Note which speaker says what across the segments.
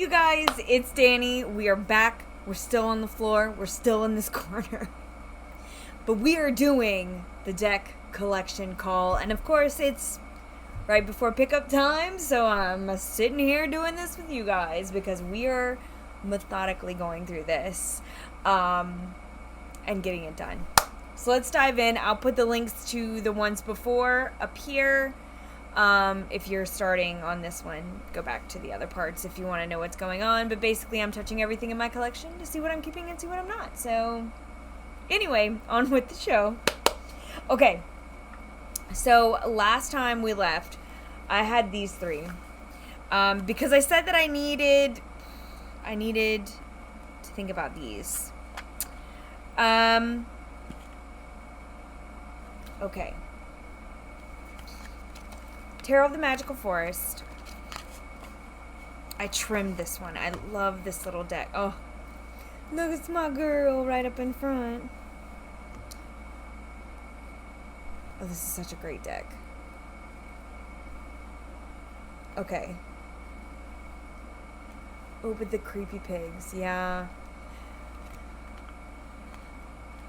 Speaker 1: you guys? It's Dani. We are back. We're still on the floor. We're still in this corner. But we are doing the deck collection call. And of course, it's right before pickup time. So I'm sitting here doing this with you guys because we are methodically going through this and getting it done. So let's dive in. I'll put the links to the ones before up here. If you're starting on this one, go back to the other parts if you want to know what's going on. But basically, I'm touching everything in my collection to see what I'm keeping and see what I'm not. So, anyway, on with the show. Okay, so last time we left, I had these three. Because I said that I needed to think about these. Okay. Tarot of the Magical Forest. I trimmed this one. I love this little deck. Oh, look, it's my girl right up in front. Oh, this is such a great deck. Okay. Oh, but the creepy pigs. Yeah.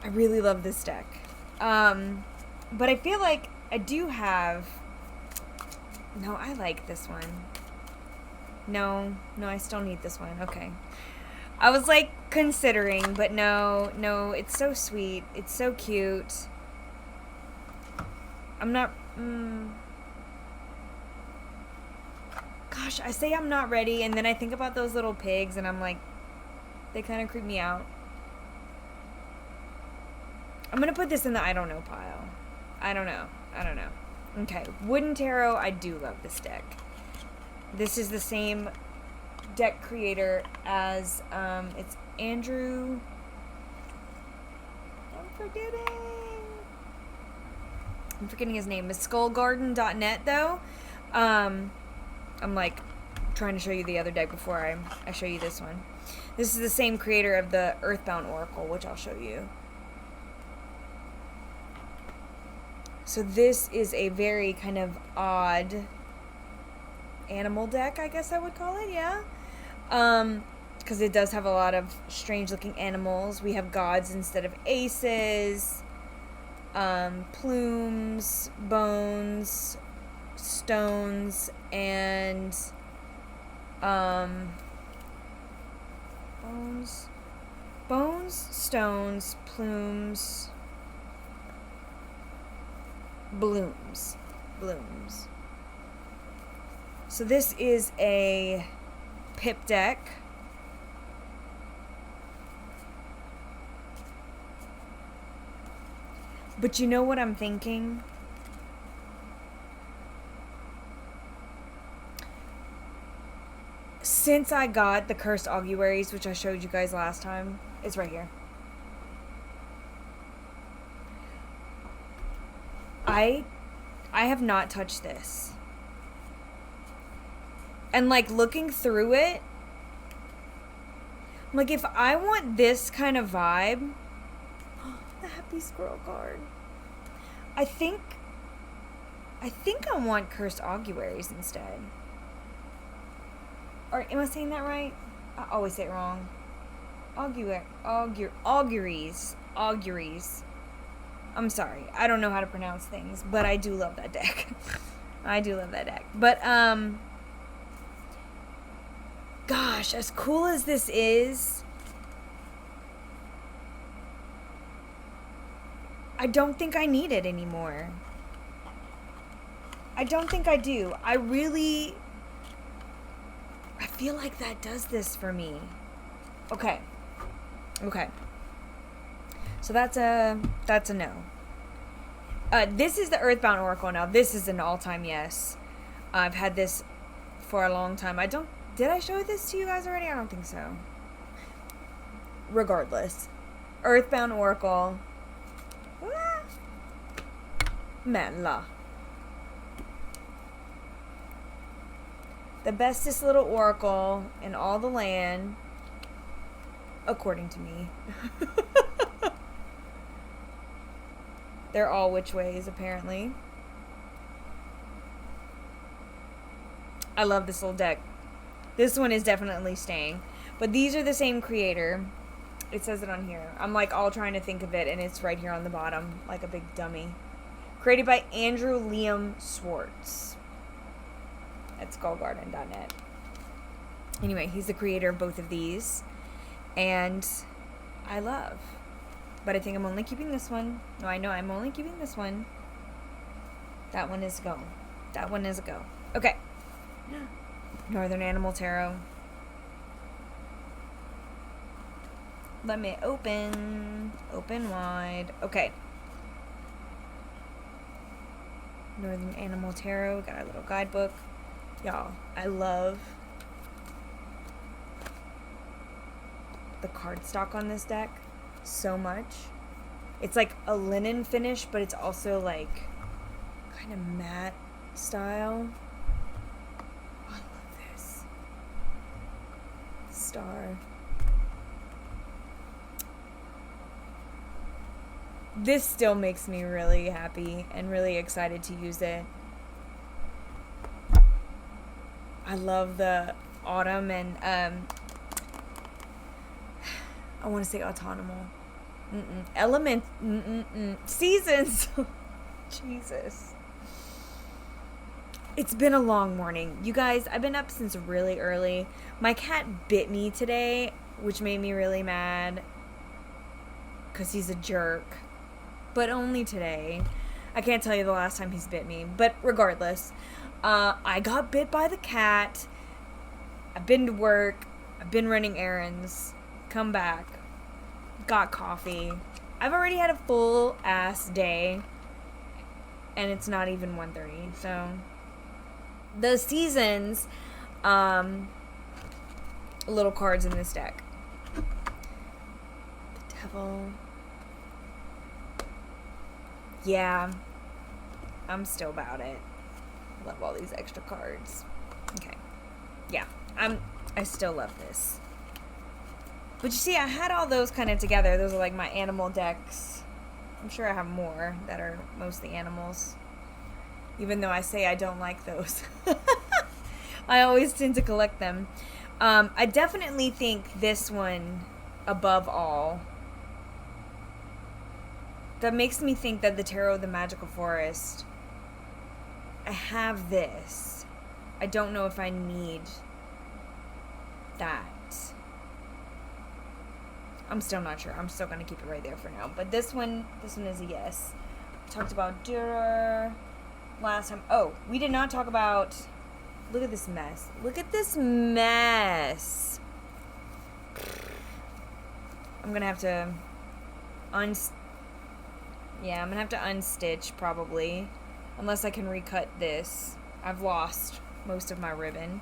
Speaker 1: I really love this deck. But I feel like I do have... No, I like this one. No, I still need this one. Okay. I was like considering, but no, it's so sweet. It's so cute. I'm not... Gosh, I say I'm not ready, and then I think about those little pigs, and I'm like, they kind of creep me out. I'm going to put this in the I don't know pile. I don't know. Okay, Wooden Tarot, I do love this deck. This is the same deck creator as, it's Andrew... I'm forgetting his name. It's skullgarden.net, though. I'm, like, trying to show you the other deck before I show you this one. This is the same creator of the Earthbound Oracle, which I'll show you. So this is a very kind of odd animal deck, I guess I would call it, yeah. Because it does have a lot of strange-looking animals. We have gods instead of aces, plumes, bones, stones, and bones, stones, plumes, blooms. So this is a pip deck. But you know what I'm thinking? Since I got the Cursed Auguries, which I showed you guys last time, it's right here. I have not touched this. And like looking through it, like if I want this kind of vibe, the Happy Squirrel card. I think I want Cursed Auguries instead. Or am I saying that right? I always say it wrong. Auguries. I'm sorry. I don't know how to pronounce things, but I do love that deck. But, gosh, as cool as this is, I don't think I need it anymore. I don't think I do. I feel like that does this for me. Okay. So that's a no. This is the Earthbound Oracle. Now this is an all-time yes. I've had this for a long time. Did I show this to you guys already? I don't think so. Regardless, Earthbound Oracle. Manla. The bestest little oracle in all the land, according to me. They're all which ways, apparently. I love this little deck. This one is definitely staying. But these are the same creator. It says it on here. I'm like all trying to think of it, and it's right here on the bottom, like a big dummy. Created by Andrew Liam Schwartz at skullgarden.net. Anyway, he's the creator of both of these, and I love. But I think I'm only keeping this one. No, I know I'm only keeping this one. That one is a go. That one is a go. Okay. Northern Animal Tarot. Let me open wide. Okay. Northern Animal Tarot. Got our little guidebook. Y'all, I love the cardstock on this deck so much. It's like a linen finish, but it's also like kind of matte style. Oh, I love this. Star. This still makes me really happy and really excited to use it. I love the autumn and I want to say autonomal. Element. Seasons. Jesus. It's been a long morning. You guys, I've been up since really early. My cat bit me today, which made me really mad. Because he's a jerk. But only today. I can't tell you the last time he's bit me. But regardless, I got bit by the cat. I've been to work. I've been running errands. Come back. Got coffee. I've already had a full ass day. And it's not even 1:30. So the seasons, little cards in this deck. The Devil. Yeah, I'm still about it. Love all these extra cards. Okay. Yeah, I still love this. But you see, I had all those kind of together. Those are like my animal decks. I'm sure I have more that are mostly animals. Even though I say I don't like those. I always tend to collect them. I definitely think this one, above all, that makes me think that the Tarot of the Magical Forest, I have this. I don't know if I need that. I'm still not sure. I'm still going to keep it right there for now. But this one is a yes. We talked about Dürer last time. Oh, we did not talk about... Look at this mess. Look at this mess. I'm going to have to Yeah, I'm going to have to unstitch, probably. Unless I can recut this. I've lost most of my ribbon.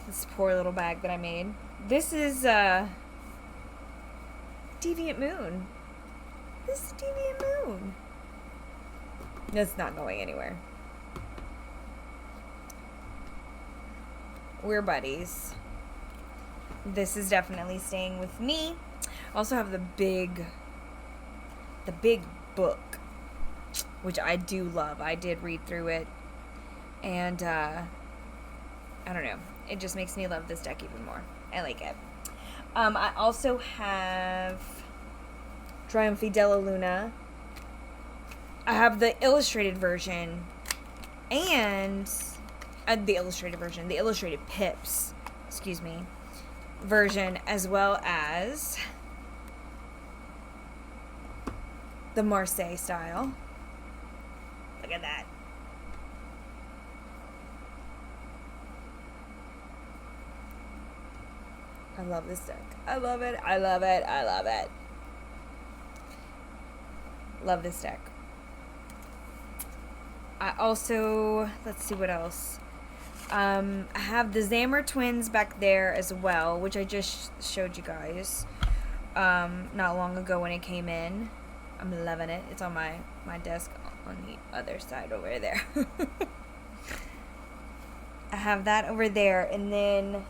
Speaker 1: This poor little bag that I made. This is, Deviant Moon. This is Deviant Moon. That's not going anywhere. We're buddies. This is definitely staying with me. I also have the big book, which I do love. I did read through it, and I don't know, it just makes me love this deck even more. I like it. I also have Trionfi della Luna. I have the illustrated version and the illustrated pips, excuse me, version, as well as the Marseille style. Look at that. I love this deck. I love it. I love it. I love it. Love this deck. I also, let's see what else. I have the Zammer twins back there as well, which I just showed you guys not long ago when it came in. I'm loving it. It's on my desk on the other side over there. I have that over there, and then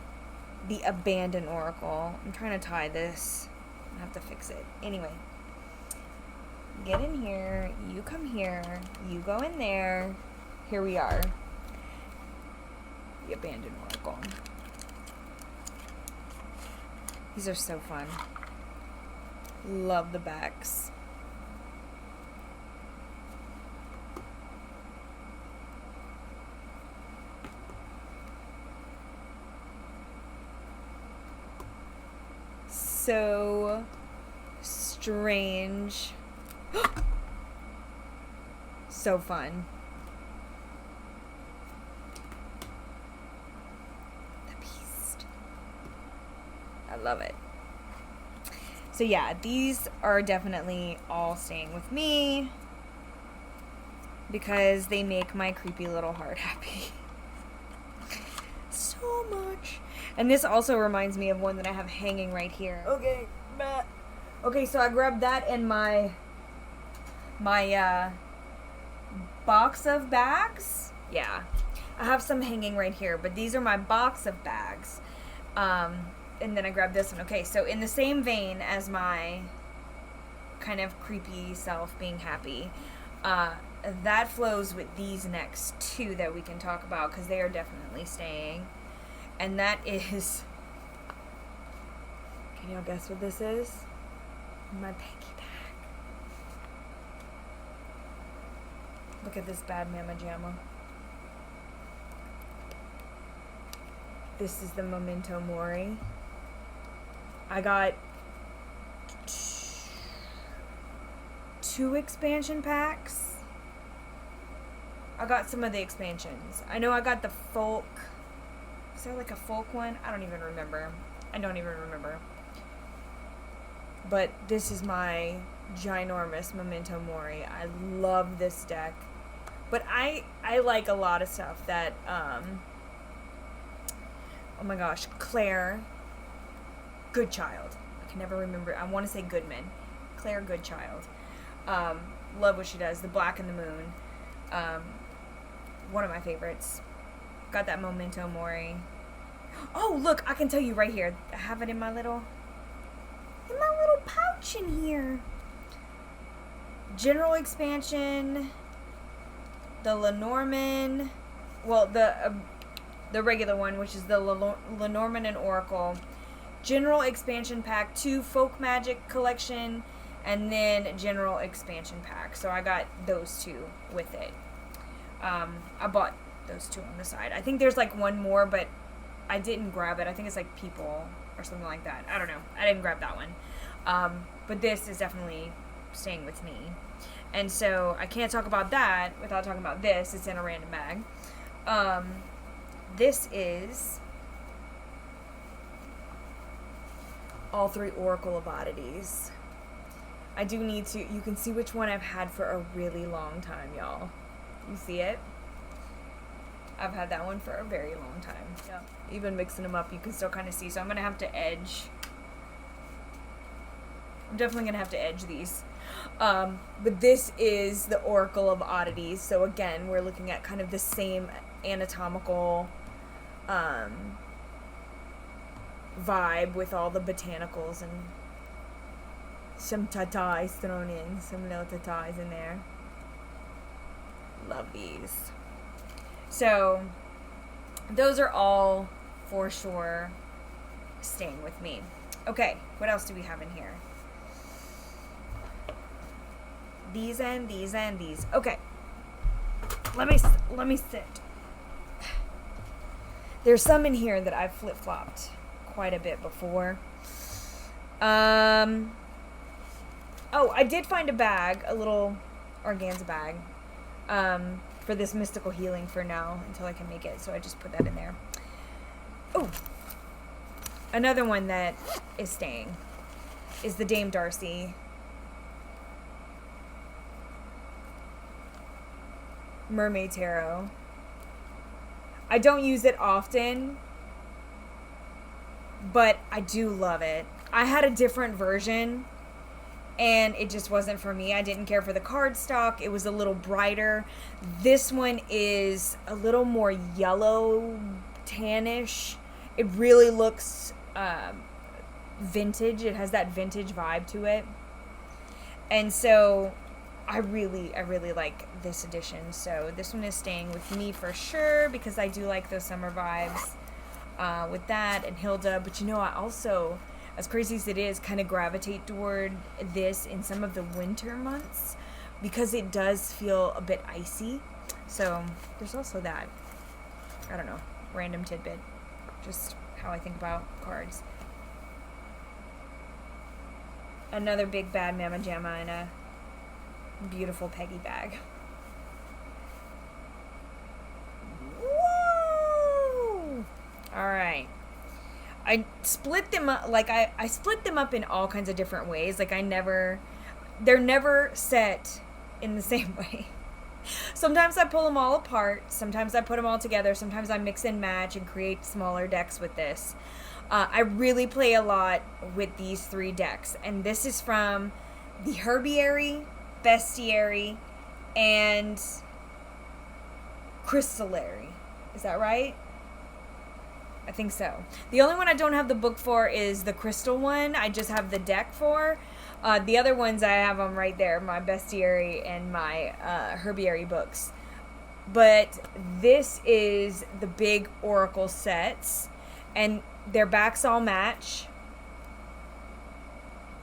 Speaker 1: the Abandoned Oracle. I'm trying to tie this. I have to fix it. Anyway. Get in here. You come here. You go in there. Here we are. The Abandoned Oracle. These are so fun. Love the backs. So strange. So fun. The Beast. I love it. So yeah, these are definitely all staying with me because they make my creepy little heart happy. So much. And this also reminds me of one that I have hanging right here. Okay, Matt. Okay, so I grabbed that in my box of bags. Yeah, I have some hanging right here, but these are my box of bags. And then I grabbed this one. Okay, so in the same vein as my kind of creepy self being happy, that flows with these next two that we can talk about because they are definitely staying. And that is, can y'all guess what this is? My piggy bag. Look at this bad mama jamma. This is the Memento Mori. I got 2 expansion packs. I got some of the expansions. I know I got the folk. Is there like a folk one? I don't even remember. But this is my ginormous Memento Mori. I love this deck. But I like a lot of stuff that, oh my gosh, Claire Goodchild. I can never remember. I want to say Goodman. Claire Goodchild. Love what she does. The Black and the Moon. One of my favorites. Got that Memento Mori. Oh, look, I can tell you right here. I have it in my little pouch in here. General expansion. The Lenormand. Well, the regular one, which is the Lenormand and Oracle. General expansion pack, 2 folk magic collection, and then general expansion pack. So I got those 2 with it. I bought those 2 on the side. I think there's like one more, but I didn't grab it. I think it's like People or something like that. I don't know. I didn't grab that one. But this is definitely staying with me. And so I can't talk about that without talking about this. It's in a random bag. This is all 3 Oracle of Oddities. I do need to, you can see which one I've had for a really long time, y'all. You see it? I've had that one for a very long time. Yeah. Even mixing them up, you can still kind of see. So I'm going to have to edge. I'm definitely going to have to edge these. But this is the Oracle of Oddities. So again, we're looking at kind of the same anatomical vibe with all the botanicals and some tatais thrown in. Some little tatais in there. Love these. So, those are all for sure staying with me. Okay, what else do we have in here? These and these and these. Okay, let me sit. There's some in here that I've flip-flopped quite a bit before. Oh, I did find a bag, a little organza bag. For this mystical healing for now until I can make it. So I just put that in there. Oh, another one that is staying is the Dame Darcy Mermaid Tarot. I don't use it often, but I do love it. I had a different version and it just wasn't for me. I didn't care for the cardstock. It was a little brighter. This one is a little more yellow, tannish. It really looks vintage. It has that vintage vibe to it. And so I really like this edition. So this one is staying with me for sure because I do like those summer vibes with that and Hilda. But you know, I also as crazy as it is, kind of gravitate toward this in some of the winter months because it does feel a bit icy. So there's also that. I don't know, random tidbit. Just how I think about cards. Another big bad Mama Jamma in a beautiful Peggy bag. Woo! Alright. I split them up, like, I split them up in all kinds of different ways. Like, they're never set in the same way. Sometimes I pull them all apart. Sometimes I put them all together. Sometimes I mix and match and create smaller decks with this. I really play a lot with these 3 decks. And this is from the Herbiary, Bestiary, and Crystallary. Is that right? I think so. The only one I don't have the book for is the Crystal one. I just have the deck for. The other ones I have them right there, my Bestiary and my Herbiary books. But this is the big Oracle sets, and their backs all match.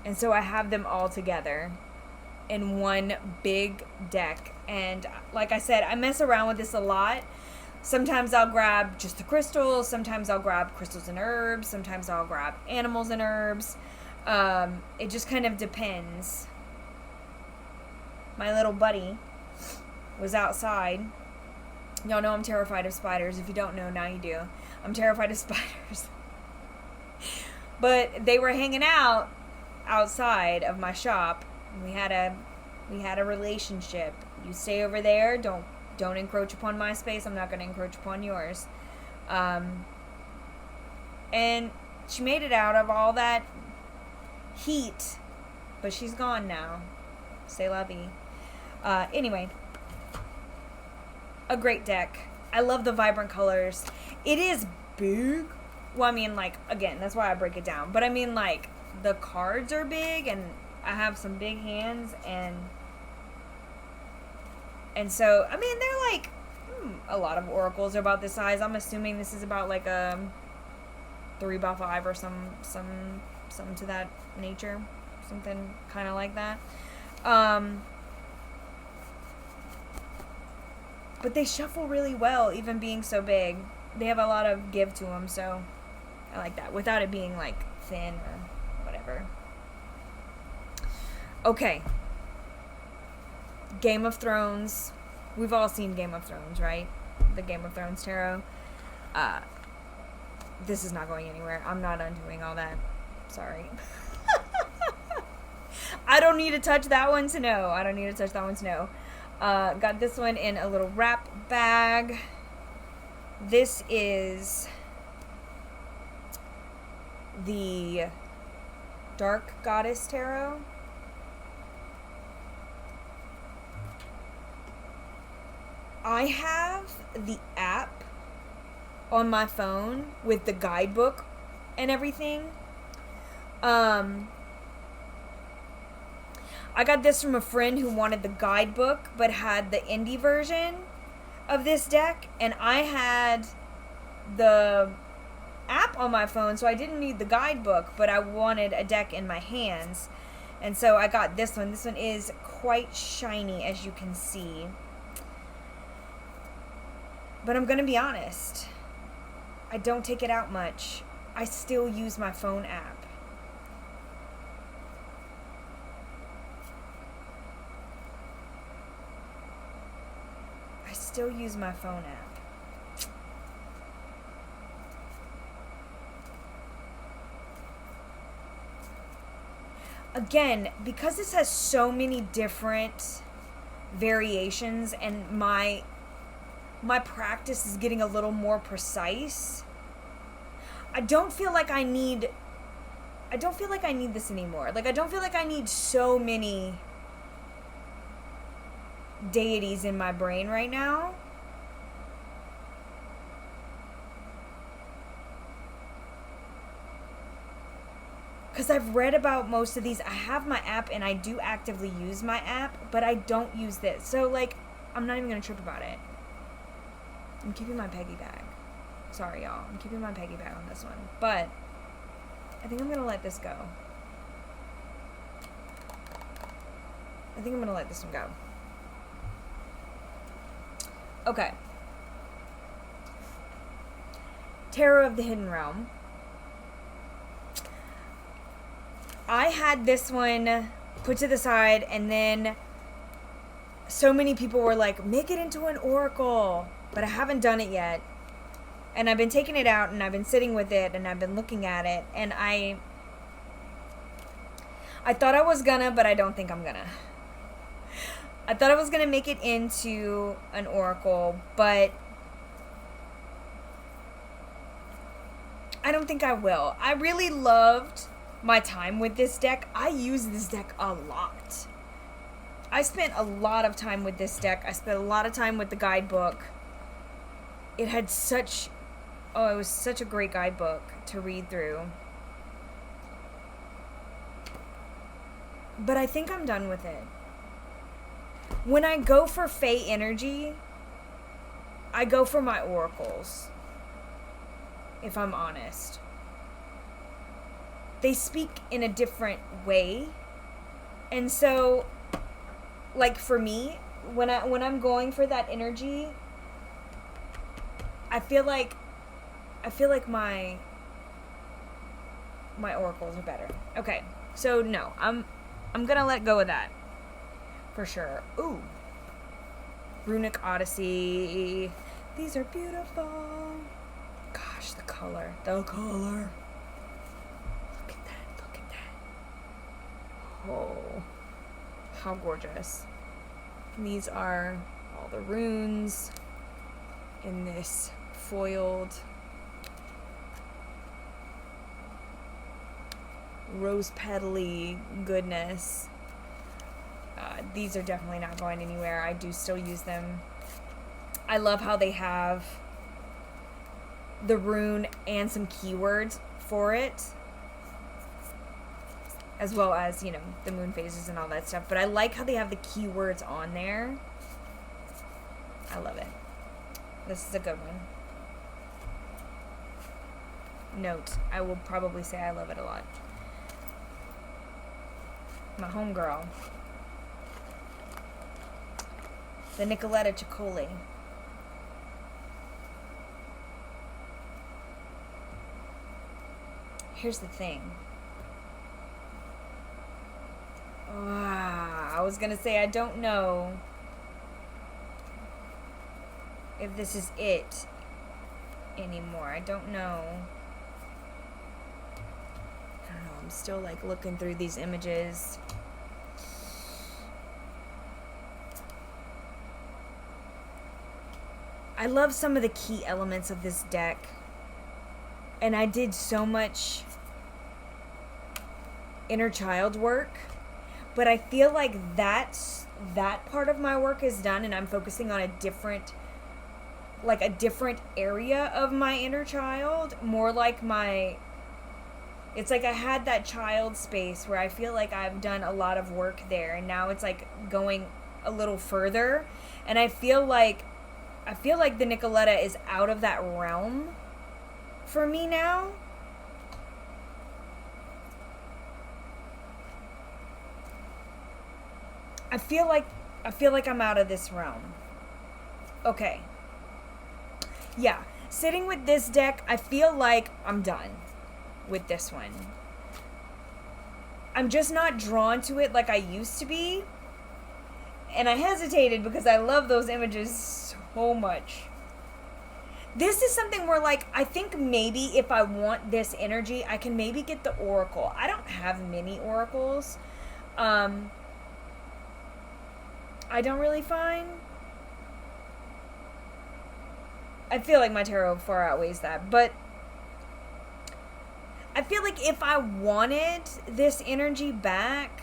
Speaker 1: And so I have them all together in one big deck. And like I said, I mess around with this a lot. Sometimes I'll grab just the crystals. Sometimes I'll grab crystals and herbs. Sometimes I'll grab animals and herbs. It just kind of depends. My little buddy was outside. Y'all know I'm terrified of spiders. If you don't know, now you do. I'm terrified of spiders. But they were hanging out outside of my shop. We had a relationship. You stay over there. Don't encroach upon my space. I'm not going to encroach upon yours. And she made it out of all that heat, but she's gone now. C'est la vie. Anyway, a great deck. I love the vibrant colors. It is big. Well, I mean, like, again, that's why I break it down. But I mean, like, the cards are big, and I have some big hands, and so, I mean, they're like, a lot of oracles are about this size. I'm assuming this is about like a 3x5 or something to that nature. Something kind of like that. But they shuffle really well, even being so big. They have a lot of give to them, so I like that. Without it being like thin or whatever. Okay. Game of Thrones. We've all seen Game of Thrones, right? The Game of Thrones tarot. This is not going anywhere. I'm not undoing all that. Sorry. I don't need to touch that one to know. Got this one in a little wrap bag. This is the Dark Goddess Tarot. I have the app on my phone with the guidebook and everything. I got this from a friend who wanted the guidebook but had the indie version of this deck, and I had the app on my phone, so I didn't need the guidebook, but I wanted a deck in my hands, and so I got this one. This one is quite shiny, as you can see. But I'm gonna be honest, I don't take it out much. I still use my phone app. Again, because this has so many different variations and my practice is getting a little more precise, I don't feel like I need this anymore. Like, I don't feel like I need so many deities in my brain right now. Because I've read about most of these. I have my app and I do actively use my app, but I don't use this. So, like, I'm not even going to trip about it. I'm keeping my Peggy bag. Sorry, y'all. I'm keeping my Peggy bag on this one. But I think I'm gonna let this go. I think I'm gonna let this one go. Okay. Tarot of the Hidden Realm. I had this one put to the side, and then so many people were like, make it into an oracle, but I haven't done it yet. And I've been taking it out, and I've been sitting with it, and I've been looking at it, and I thought I was gonna, but I don't think I'm gonna. I thought I was gonna make it into an oracle, but I don't think I will. I really loved my time with this deck. I use this deck a lot. I spent a lot of time with this deck. I spent a lot of time with the guidebook. It had such... Oh, it was such a great guidebook to read through. But I think I'm done with it. When I go for Fae energy, I go for my oracles. If I'm honest. They speak in a different way. And so, like for me, when I'm going for that energy, I feel like my oracles are better. Okay. So no, I'm gonna let go of that. For sure. Ooh. Runic Odyssey. These are beautiful. Gosh, the color. The color. Look at that. Look at that. Oh. How gorgeous. And these are all the runes in this foiled rose petally goodness. These are definitely not going anywhere. I do still use them. I love how they have the rune and some keywords for it, as well as, you know, the moon phases and all that stuff. But I like how they have the keywords on there. I love it. This is a good one. Note, I will probably say I love it a lot. My homegirl. The Nicoletta Ciccoli. Here's the thing. I was gonna say I don't know if this is it anymore. I don't know. I don't know. I'm still like looking through these images. I love some of the key elements of this deck. And I did so much inner child work. But I feel like that part of my work is done, and I'm focusing on a different area of my inner child. More like it's like I had that child space where I feel like I've done a lot of work there, and now it's like going a little further. And I feel like the Nicoletta is out of that realm for me now. I feel like I'm out of this realm. Okay. Yeah. Sitting with this deck, I feel like I'm done with this one. I'm just not drawn to it like I used to be. And I hesitated because I love those images so much. This is something where, like, I think maybe if I want this energy, I can maybe get the oracle. I don't have many oracles. I don't really find. I feel like my tarot far outweighs that, but I feel like if I wanted this energy back,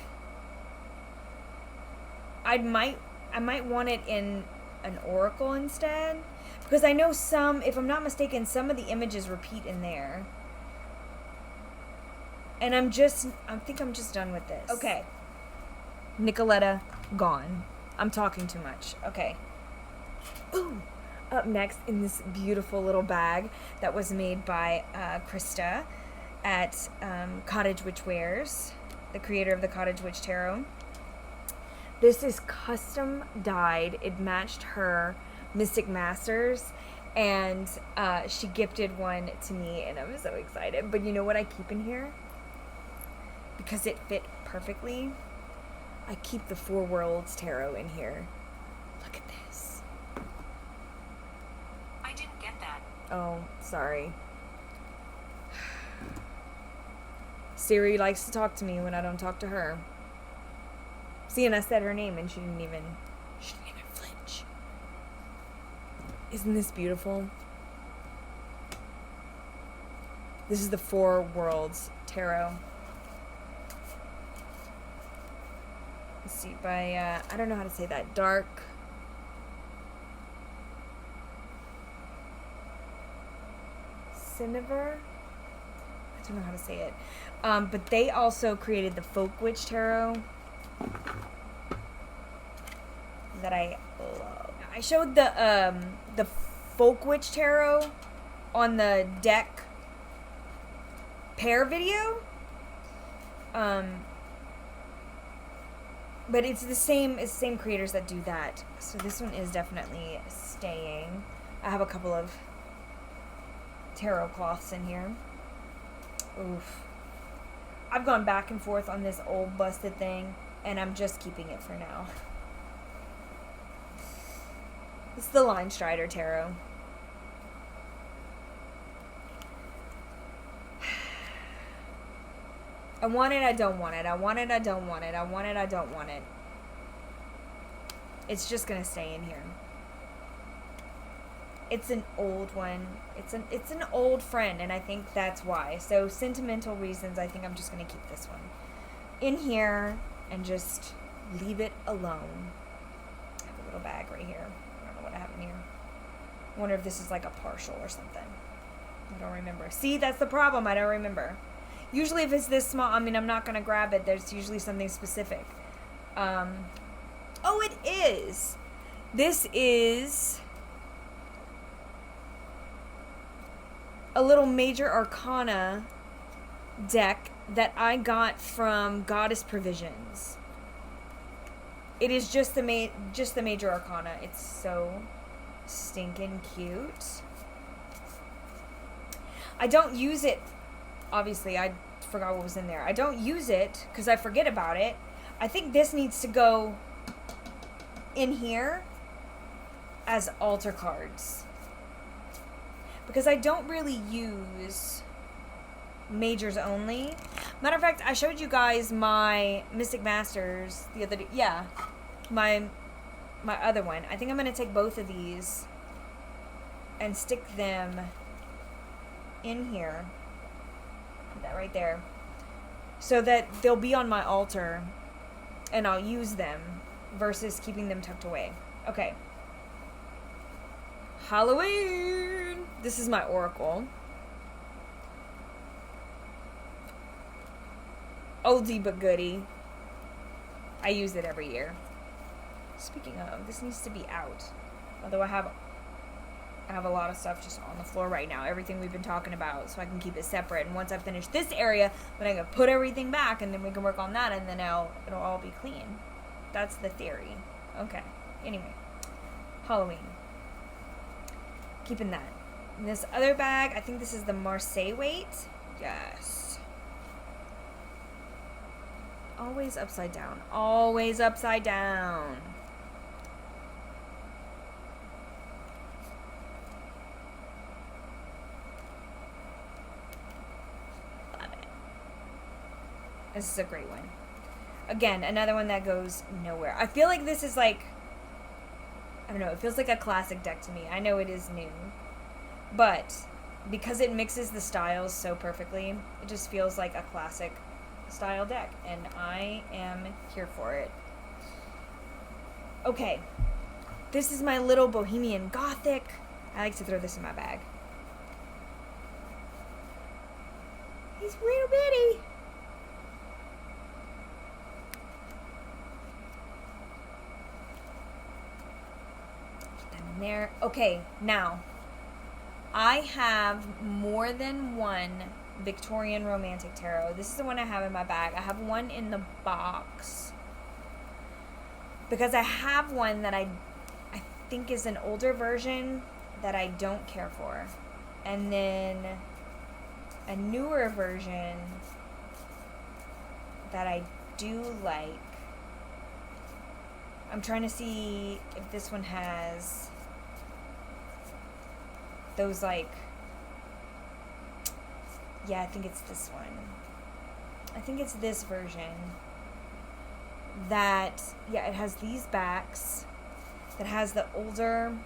Speaker 1: I might want it in an oracle instead, because I know some, if I'm not mistaken, some of the images repeat in there. And I think I'm just done with this. Okay. Nicoletta, gone. I'm talking too much. Okay. Ooh. Up next in this beautiful little bag that was made by Krista at Cottage Witch Wares, the creator of the Cottage Witch Tarot. This is custom dyed. It matched her Mystic Masters, and she gifted one to me, and I'm so excited. But you know what I keep in here? Because it fit perfectly, I keep the Four Worlds Tarot in here. Look at this.
Speaker 2: I didn't get that.
Speaker 1: Oh, sorry. Siri likes to talk to me when I don't talk to her. See, and I said her name and she didn't even flinch. Isn't this beautiful? This is the Four Worlds Tarot. Let's see, by, I don't know how to say that. Dark. Cinever? I don't know how to say it. But they also created the Folk Witch Tarot that I love. I showed the Folk Witch Tarot on the deck pair video. But it's the same creators that do that. So this one is definitely staying. I have a couple of tarot cloths in here. Oof. I've gone back and forth on this old busted thing, and I'm just keeping it for now. This is the Line Strider Tarot. I want it, I don't want it. I want it, I don't want it. I want it, I don't want it. It's just gonna stay in here. It's an old one. It's an old friend, and I think that's why. So sentimental reasons, I think I'm just gonna keep this one in here and just leave it alone. I have a little bag right here. I don't know what I have in here. I wonder if this is like a partial or something. I don't remember. See, that's the problem. I don't remember. Usually if it's this small, I mean, I'm not gonna grab it. There's usually something specific. Oh, it is. This is a little Major Arcana deck that I got from Goddess Provisions. It is just the Major Arcana. It's so stinking cute. I don't use it. Obviously, I forgot what was in there. I don't use it because I forget about it. I think this needs to go in here as altar cards, because I don't really use majors only. Matter of fact, I showed you guys my Mystic Masters the other day. Yeah, my other one. I think I'm going to take both of these and stick them in here. That right there. So that they'll be on my altar and I'll use them versus keeping them tucked away. Okay. Halloween! This is my oracle. Oldie but goodie. I use it every year. Speaking of, this needs to be out. Although I have a lot of stuff just on the floor right now. Everything we've been talking about, so I can keep it separate. And once I finish this area, then I can put everything back, and then we can work on that, and then it'll all be clean. That's the theory. Okay. Anyway. Halloween. Keeping that. In this other bag, I think this is the Marseille weight. Yes. Always upside down. Always upside down. Love it. This is a great one. Again, another one that goes nowhere. I feel like this is like, I don't know, it feels like a classic deck to me. I know it is new, but because it mixes the styles so perfectly, it just feels like a classic style deck, and I am here for it. Okay, this is my little Bohemian Gothic. I like to throw this in my bag. He's real bitty. Get them in there. Okay, now I have more than one Victorian Romantic Tarot. This is the one I have in my bag. I have one in the box because I have one that I think is an older version that I don't care for, and then a newer version that I do like. I'm trying to see if this one has those, like, yeah, I think it's this one. I think it's this version that, yeah, it has these backs that has the older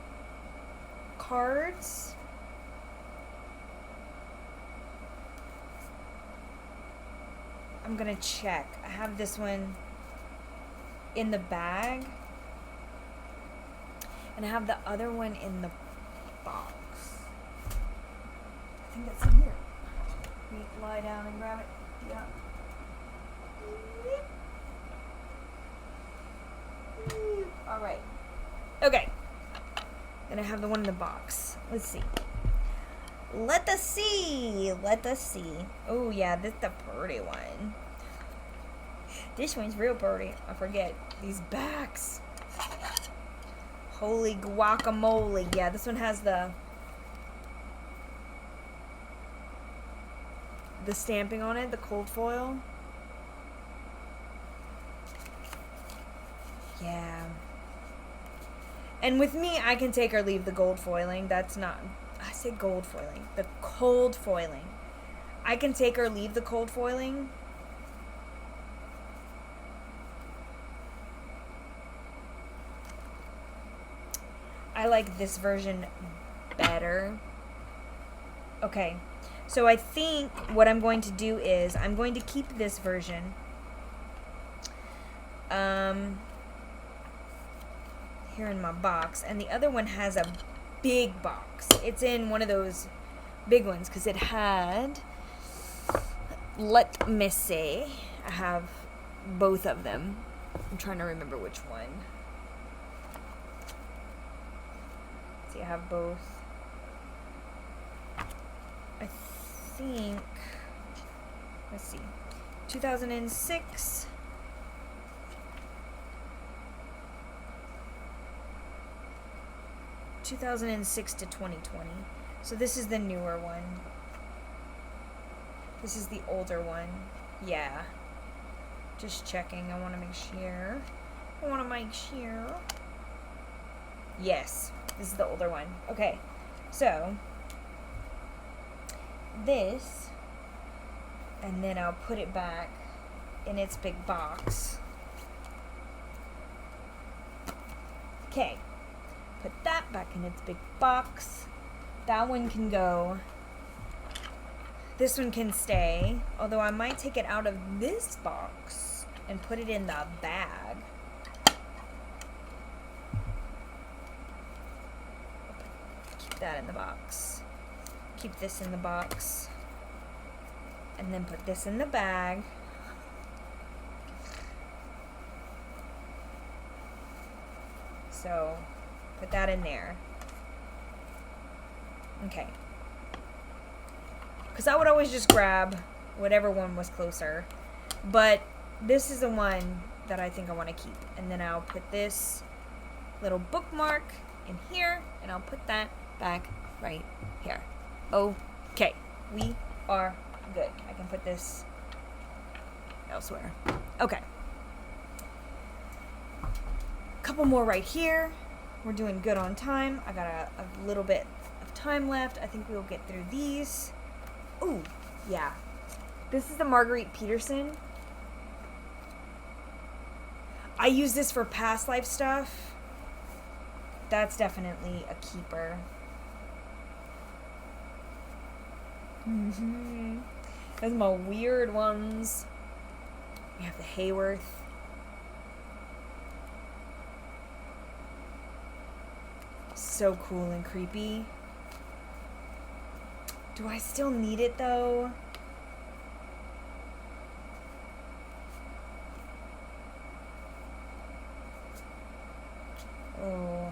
Speaker 1: cards. I'm gonna check. I have this one in the bag, and I have the other one in the box. I think that's in here. Let me lie down and grab it. Yeah. All right. Okay. Then I have the one in the box. Let's see. Let us see. Let us see. Oh, yeah, this is the pretty one. This one's real pretty. I forget. These backs. Holy guacamole. Yeah, this one has the stamping on it, the cold foil. Yeah. And with me, I can take or leave the gold foiling. That's not... I say gold foiling. The cold foiling. I can take or leave the cold foiling. I like this version better. Okay. So I think what I'm going to do is I'm going to keep this version. Here in my box. And the other one has a big box. It's in one of those big ones because it had... Let me see. I have both of them. I'm trying to remember which one. See, I have both. I think, let's see, 2006, to 2020. So this is the newer one. This is the older one. Yeah. Just checking. I want to make sure. Yes. This is the older one. Okay. So, this, and then I'll put it back in its big box. Okay. Put that back in its big box. That one can go. This one can stay, although I might take it out of this box and put it in the bag. Keep that in the box. Keep this in the box. And then put this in the bag. So, put that in there. Okay. Because I would always just grab whatever one was closer. But this is the one that I think I want to keep. And then I'll put this little bookmark in here. And I'll put that back right here. Okay. We are good. I can put this elsewhere. Okay. Couple more right here. We're doing good on time. I got a little bit of time left. I think we'll get through these. Ooh, yeah. This is the Marguerite Peterson. I use this for past life stuff. That's definitely a keeper. Those are my weird ones. We have the Hayworth. So cool and creepy. Do I still need it though? Oh.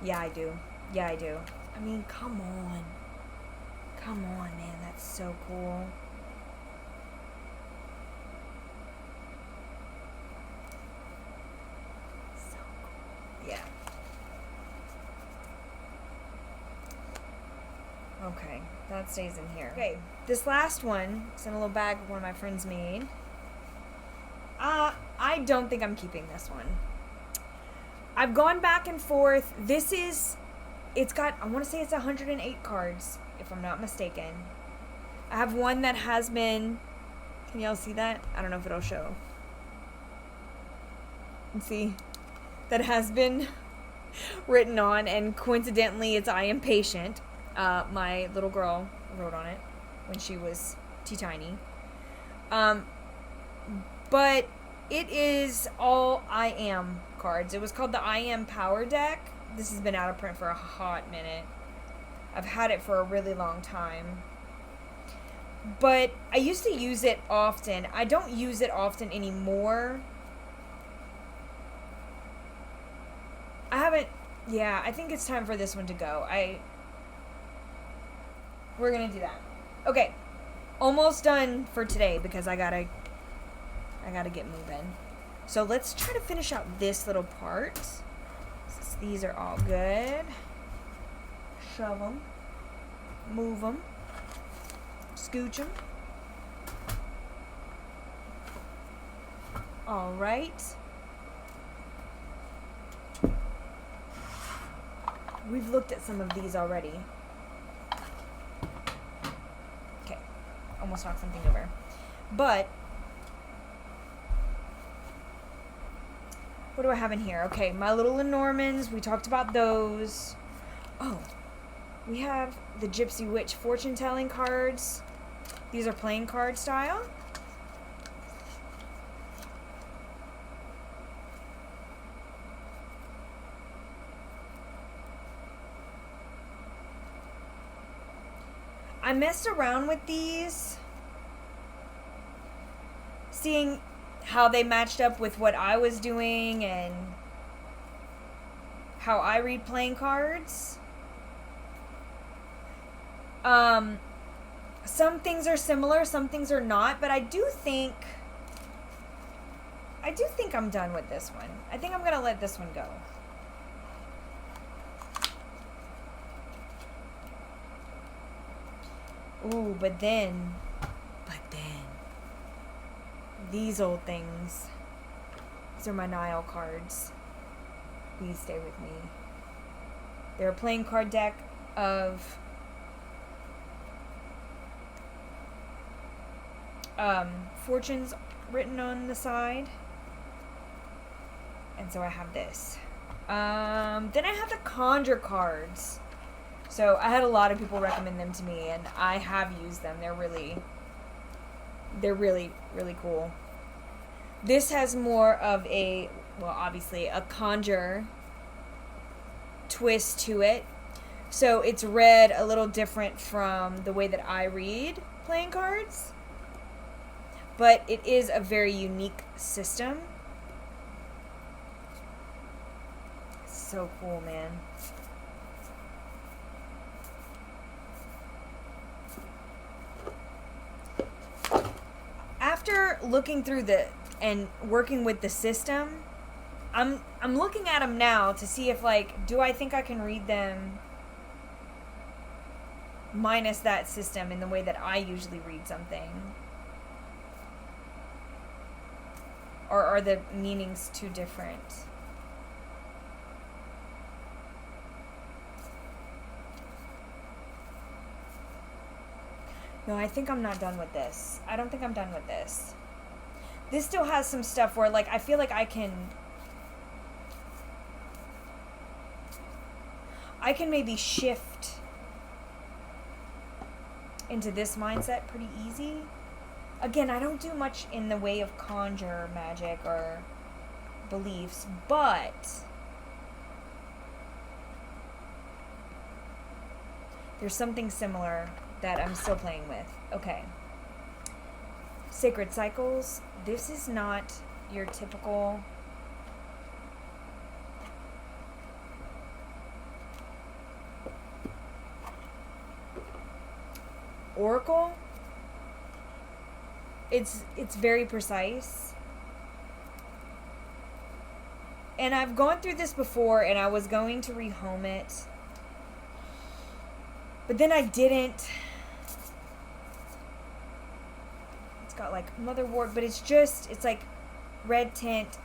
Speaker 1: Yeah, I do. Yeah, I do. I mean, come on. Come on, man. That's so cool. So cool. Yeah. Okay. That stays in here. Okay. This last one is in a little bag one of my friends made. I don't think I'm keeping this one. I've gone back and forth. It's got, I want to say it's 108 cards, if I'm not mistaken. I have one that has been, can y'all see that? I don't know if it'll show. You see? That has been written on, and coincidentally, it's I Am Patient. My little girl wrote on it when she was teeny. But it is all I Am cards. It was called the I Am Powerdeck. This has been out of print for a hot minute. I've had it for a really long time. But I used to use it often. I don't use it often anymore. Yeah, I think it's time for this one to go. We're gonna do that. Okay. Almost done for today because I gotta get moving. So let's try to finish out this little part. Since these are all good. Shove them. Move them. Scooch them. All right. We've looked at some of these already. Okay. Almost knocked something over. But what do I have in here? Okay, my little Lenormands. We talked about those. Oh, we have the Gypsy Witch fortune-telling cards. These are playing card style. I messed around with these, seeing how they matched up with what I was doing and how I read playing cards. Some things are similar, some things are not, but I do think I'm done with this one. I think I'm gonna let this one go. Ooh, but then, these old things. These are my Nile cards. Please stay with me. They're a playing card deck of fortunes written on the side. And so I have this. Then I have the conjure cards. So I had a lot of people recommend them to me, and I have used them. They're really, really cool. This has more of a, well, obviously, a conjure twist to it. So it's read a little different from the way that I read playing cards. But it is a very unique system. So cool, man. After looking through and working with the system, I'm looking at them now to see if, like, do I think I can read them minus that system in the way that I usually read something? Or are the meanings too different? No, I think I'm not done with this. I don't think I'm done with this. This still has some stuff where, like, I feel like I can maybe shift into this mindset pretty easy. Again, I don't do much in the way of conjure magic or beliefs, but there's something similar that I'm still playing with. Okay. Sacred Cycles. This is not your typical oracle. It's very precise. And I've gone through this before, and I was going to rehome it. But then I didn't. It's got like motherwort, but it's like red tint.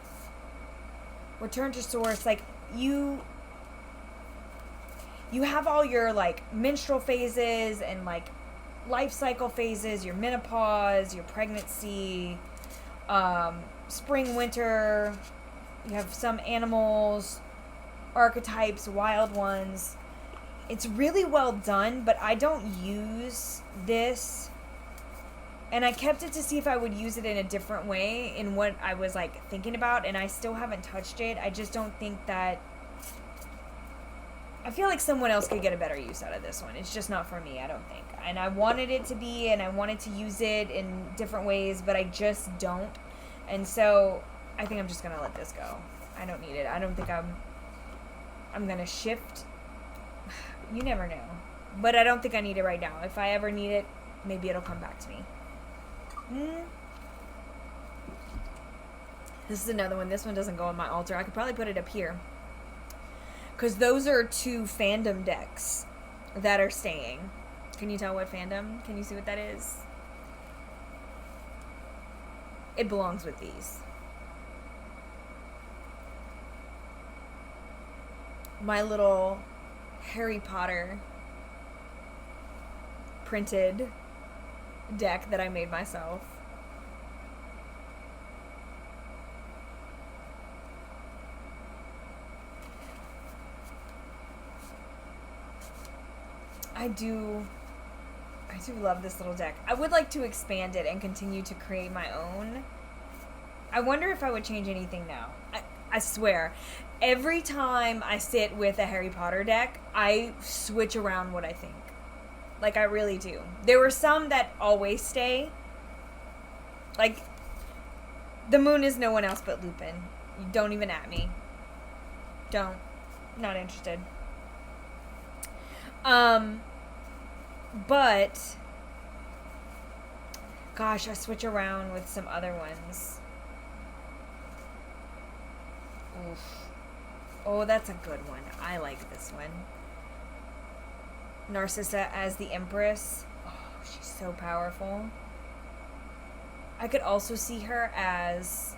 Speaker 1: Return to source. Like, you have all your like menstrual phases and like life cycle phases, your menopause, your pregnancy, spring, winter. You have some animals, archetypes, wild ones. It's really well done, but I don't use this. And I kept it to see if I would use it in a different way in what I was like thinking about, and I still haven't touched it. I just don't think that... I feel like someone else could get a better use out of this one. It's just not for me, I don't think. And I wanted it to be, and I wanted to use it in different ways, but I just don't. And so I think I'm just going to let this go. I don't need it. I don't think I'm going to shift. You never know. But I don't think I need it right now. If I ever need it, maybe it'll come back to me. This is another one. This one doesn't go on my altar. I could probably put it up here. Because those are 2 fandom decks that are staying. Can you tell what fandom? Can you see what that is? It belongs with these. My little Harry Potter printed deck that I made myself. I do love this little deck. I would like to expand it and continue to create my own. I wonder if I would change anything now. I swear, every time I sit with a Harry Potter deck, I switch around what I think. Like, I really do. There were some that always stay. Like, the moon is no one else but Lupin. You don't even at me. Don't. Not interested. But, gosh, I switch around with some other ones. Oof. Oh, that's a good one. I like this one. Narcissa as the Empress. Oh, she's so powerful. I could also see her as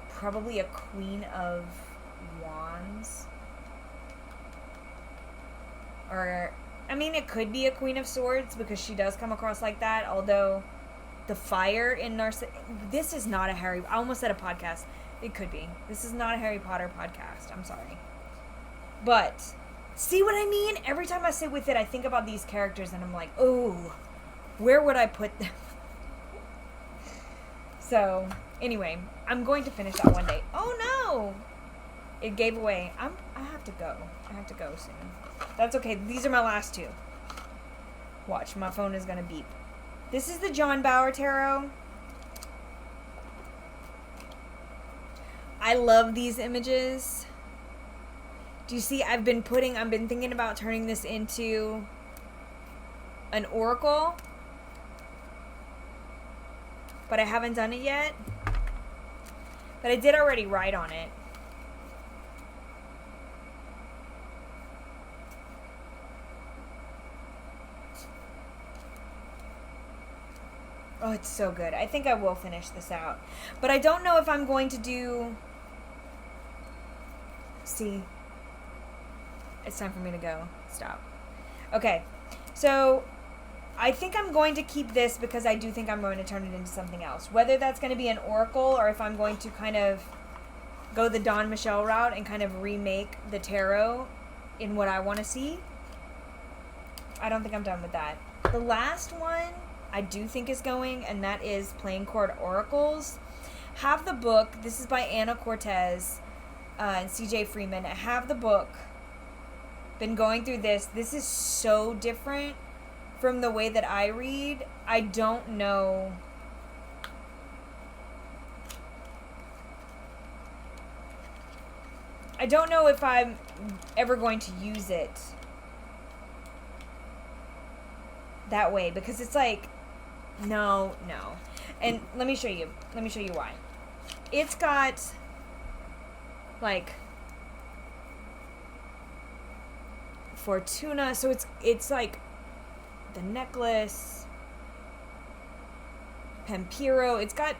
Speaker 1: probably a Queen of Wands. Or, I mean, it could be a Queen of Swords because she does come across like that, although the fire in Narcissa... This is not a Harry... I almost said a podcast. It could be. This is not a Harry Potter podcast. I'm sorry. But, see what I mean? Every time I sit with it, I think about these characters and I'm like, oh, where would I put them? So, anyway, I'm going to finish that one day. Oh, no! It gave away. I have to go. I have to go soon. That's okay. These are my last 2. Watch, my phone is going to beep. This is the John Bauer Tarot. I love these images. Do you see? I've been thinking about turning this into an oracle. But I haven't done it yet. But I did already write on it. Oh, it's so good. I think I will finish this out. But I don't know if I'm going to do... See? It's time for me to go. Stop. Okay. So, I think I'm going to keep this because I do think I'm going to turn it into something else. Whether that's going to be an oracle or if I'm going to kind of go the Don Michelle route and kind of remake the tarot in what I want to see. I don't think I'm done with that. The last one I do think is going, and that is Playing Chord Oracles. Have the book. This is by Anna Cortez and CJ Freeman. I have the book. Been going through this. This is so different from the way that I read. I don't know. I don't know if I'm ever going to use it that way because it's like, no. And let me show you why. It's got, like, Fortuna, so it's like the necklace, Pampiro. It's got,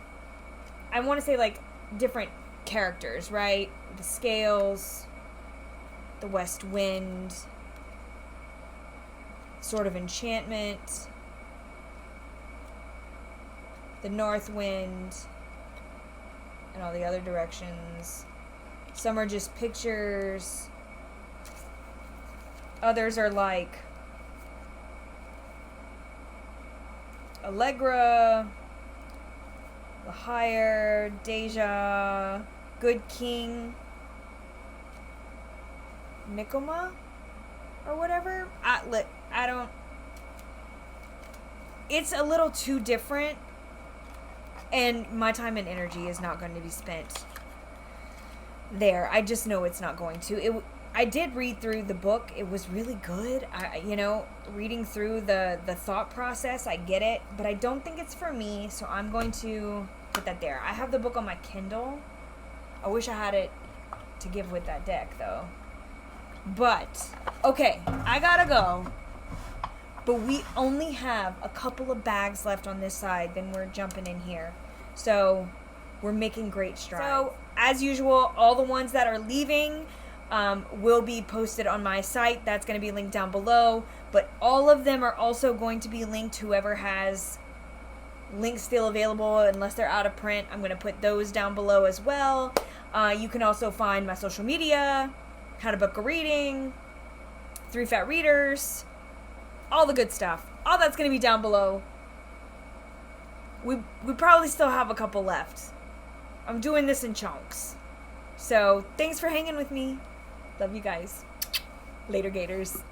Speaker 1: I want to say, like, different characters, right? The scales, the west wind, Sword of Enchantment, the north wind, and all the other directions. Some are just pictures. Others are like Allegra, The Higher, Deja, Good King, Nikoma, or whatever. I don't... It's a little too different, and my time and energy is not going to be spent there. I just know it's not going to. I did read through the book. It was really good. Reading through the thought process, I get it, but I don't think it's for me, so I'm going to put that there. I have the book on my Kindle. I wish I had it to give with that deck, though. But, okay, I gotta go. But we only have a couple of bags left on this side, then we're jumping in here. So, we're making great strides. So, as usual, all the ones that are leaving will be posted on my site. That's going to be linked down below. But all of them are also going to be linked. Whoever has links still available, unless they're out of print, I'm going to put those down below as well. You can also find my social media, how to book a reading, 3 Fat Readers, all the good stuff. All that's going to be down below. We probably still have a couple left. I'm doing this in chunks. So, thanks for hanging with me. Love you guys. Later, Gators.